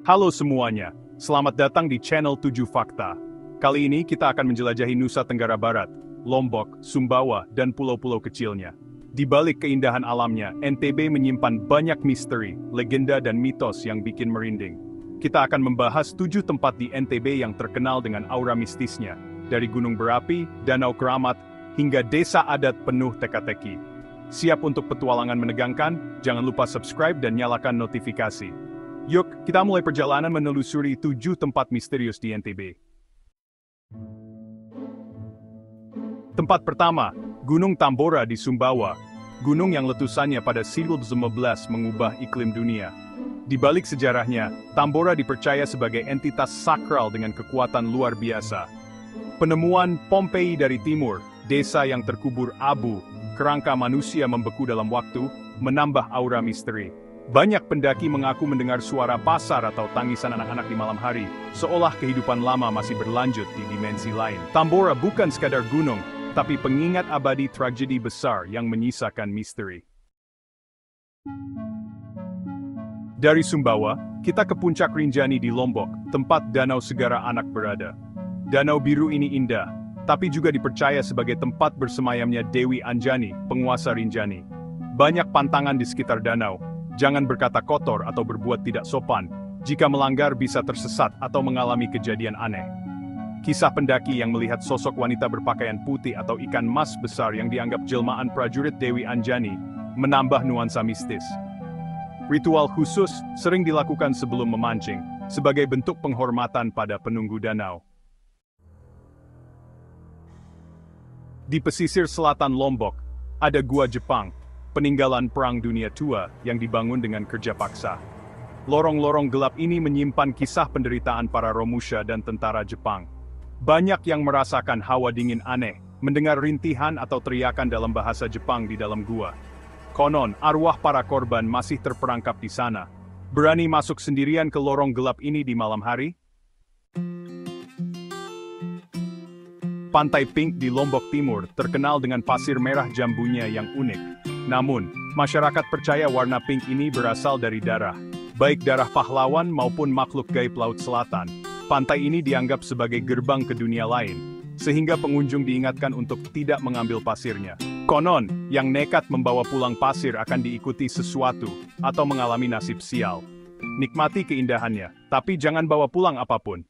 Halo semuanya, selamat datang di channel 7 Fakta. Kali ini kita akan menjelajahi Nusa Tenggara Barat, Lombok, Sumbawa, dan pulau-pulau kecilnya. Di balik keindahan alamnya, NTB menyimpan banyak misteri, legenda dan mitos yang bikin merinding. Kita akan membahas 7 tempat di NTB yang terkenal dengan aura mistisnya, dari gunung berapi, danau keramat, hingga desa adat penuh teka-teki. Siap untuk petualangan menegangkan? Jangan lupa subscribe dan nyalakan notifikasi. Yuk, kita mulai perjalanan menelusuri 7 tempat misterius di NTB. Tempat pertama, Gunung Tambora di Sumbawa. Gunung yang letusannya pada 1915 mengubah iklim dunia. Di balik sejarahnya, Tambora dipercaya sebagai entitas sakral dengan kekuatan luar biasa. Penemuan Pompei dari timur, desa yang terkubur abu, kerangka manusia membeku dalam waktu, menambah aura misteri. Banyak pendaki mengaku mendengar suara pasar atau tangisan anak-anak di malam hari, seolah kehidupan lama masih berlanjut di dimensi lain. Tambora bukan sekadar gunung, tapi pengingat abadi tragedi besar yang menyisakan misteri. Dari Sumbawa, kita ke Puncak Rinjani di Lombok, tempat Danau Segara Anak berada. Danau biru ini indah, tapi juga dipercaya sebagai tempat bersemayamnya Dewi Anjani, penguasa Rinjani. Banyak pantangan di sekitar danau. Jangan berkata kotor atau berbuat tidak sopan, jika melanggar bisa tersesat atau mengalami kejadian aneh. Kisah pendaki yang melihat sosok wanita berpakaian putih atau ikan mas besar yang dianggap jelmaan prajurit Dewi Anjani, menambah nuansa mistis. Ritual khusus sering dilakukan sebelum memancing, sebagai bentuk penghormatan pada penunggu danau. Di pesisir selatan Lombok, ada Gua Jepang, peninggalan Perang Dunia Tua yang dibangun dengan kerja paksa. Lorong-lorong gelap ini menyimpan kisah penderitaan para Romusha dan tentara Jepang. Banyak yang merasakan hawa dingin aneh, mendengar rintihan atau teriakan dalam bahasa Jepang di dalam gua. Konon, arwah para korban masih terperangkap di sana. Berani masuk sendirian ke lorong gelap ini di malam hari? Pantai Pink di Lombok Timur terkenal dengan pasir merah jambunya yang unik. Namun, masyarakat percaya warna pink ini berasal dari darah, baik darah pahlawan maupun makhluk gaib Laut Selatan. Pantai ini dianggap sebagai gerbang ke dunia lain, sehingga pengunjung diingatkan untuk tidak mengambil pasirnya. Konon, yang nekat membawa pulang pasir akan diikuti sesuatu, atau mengalami nasib sial. Nikmati keindahannya, tapi jangan bawa pulang apapun.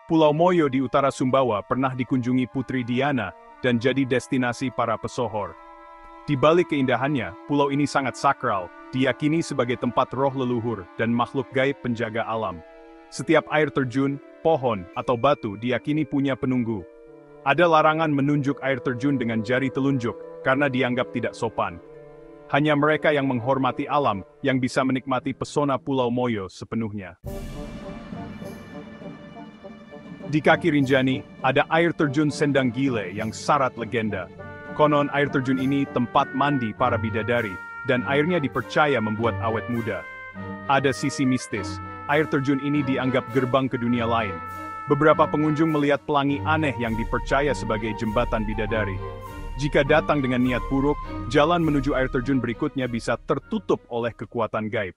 Pulau Moyo di utara Sumbawa pernah dikunjungi Putri Diana, dan jadi destinasi para pesohor. Di balik keindahannya, pulau ini sangat sakral, diyakini sebagai tempat roh leluhur dan makhluk gaib penjaga alam. Setiap air terjun, pohon, atau batu diyakini punya penunggu. Ada larangan menunjuk air terjun dengan jari telunjuk, karena dianggap tidak sopan. Hanya mereka yang menghormati alam, yang bisa menikmati pesona Pulau Moyo sepenuhnya. Di kaki Rinjani, ada air terjun Sendang Gile yang syarat legenda. Konon air terjun ini tempat mandi para bidadari, dan airnya dipercaya membuat awet muda. Ada sisi mistis, air terjun ini dianggap gerbang ke dunia lain. Beberapa pengunjung melihat pelangi aneh yang dipercaya sebagai jembatan bidadari. Jika datang dengan niat buruk, jalan menuju air terjun berikutnya bisa tertutup oleh kekuatan gaib.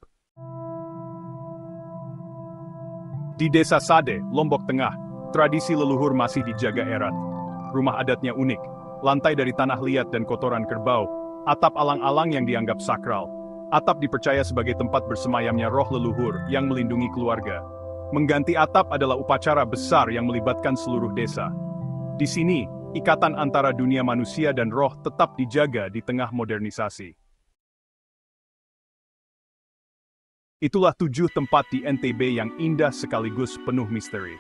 Di Desa Sade, Lombok Tengah, tradisi leluhur masih dijaga erat. Rumah adatnya unik, lantai dari tanah liat dan kotoran kerbau, atap alang-alang yang dianggap sakral. Atap dipercaya sebagai tempat bersemayamnya roh leluhur yang melindungi keluarga. Mengganti atap adalah upacara besar yang melibatkan seluruh desa. Di sini, ikatan antara dunia manusia dan roh tetap dijaga di tengah modernisasi. Itulah 7 tempat di NTB yang indah sekaligus penuh misteri.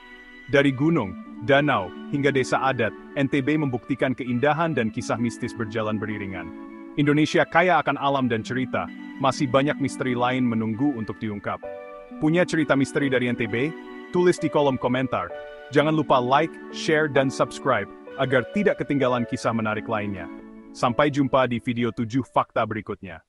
Dari gunung, danau, hingga desa adat, NTB membuktikan keindahan dan kisah mistis berjalan beriringan. Indonesia kaya akan alam dan cerita, masih banyak misteri lain menunggu untuk diungkap. Punya cerita misteri dari NTB? Tulis di kolom komentar. Jangan lupa like, share, dan subscribe, agar tidak ketinggalan kisah menarik lainnya. Sampai jumpa di video 7 fakta berikutnya.